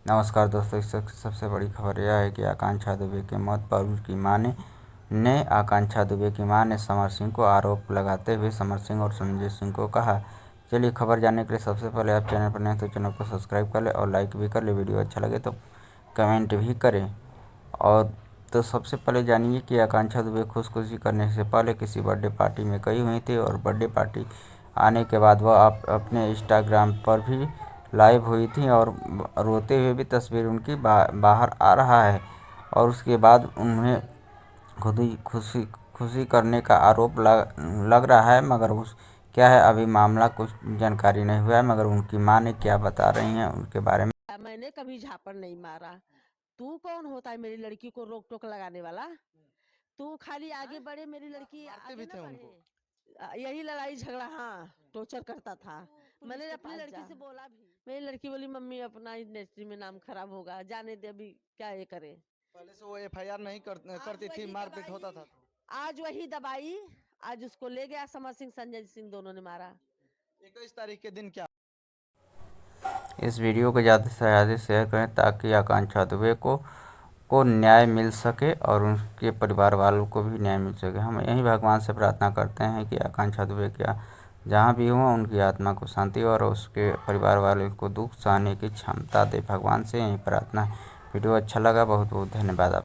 नमस्कार दोस्तों, इस वक्त सबसे बड़ी खबर यह है कि आकांक्षा दुबे की मौत पर उसकी मां ने आकांक्षा दुबे की मां ने समर सिंह को आरोप लगाते हुए समर सिंह और संजय सिंह को कहा। चलिए खबर जानने के लिए सबसे पहले आप चैनल पर नए तो चैनल को सब्सक्राइब कर ले और लाइक भी कर ले। वीडियो अच्छा लगे तो कमेंट भी करें। और तो सबसे पहले जानिए कि आकांक्षा दुबे खुदकुशी करने से पहले किसी बर्थडे पार्टी में गई हुई थी और बर्थडे पार्टी आने के बाद वह अपने इंस्टाग्राम पर भी लाइव हुई थी और रोते हुए भी तस्वीर उनकी बाहर आ रहा है। और उसके बाद उन्हें खुद ही खुशी करने का आरोप लग रहा है, मगर उस क्या है अभी मामला कुछ जानकारी नहीं हुआ है। मगर उनकी मां ने क्या बता रही हैं उनके बारे में। मैंने कभी झापड़ नहीं मारा। तू कौन होता है मेरी लड़की को रोक टोक लगाने वाला? तू खाली आगे बढ़े, मेरी लड़की आगे ना बढ़े। यही लड़ाई झगड़ा, हाँ, टॉर्चर करता था। मैंने अपनी लड़की से बोला भी, मेरी लड़की बोली मम्मी अपना इंडस्ट्री में नाम खराब होगा, जाने दे, अभी क्या ये करे। पहले से वो एफआईआर नहीं करती थी, मारपीट होता था। आज वही दबाई, आज उसको ले गया समर सिंह संजय सिंह, दोनों ने मारा। 21 तारीख के दिन क्या इस वीडियो को ज़्यादा से ज़्यादा शेयर करें ताकि आकांक्षा दुबे को न्याय मिल सके और उनके परिवार वालों को भी न्याय मिल सके। हम यही भगवान से प्रार्थना करते हैं कि आकांक्षा दुबे क्या जहाँ भी हो उनकी आत्मा को शांति और उसके परिवार वालों को दुख सहने की क्षमता दे। भगवान से यही प्रार्थना है। वीडियो अच्छा लगा, बहुत बहुत धन्यवाद आप।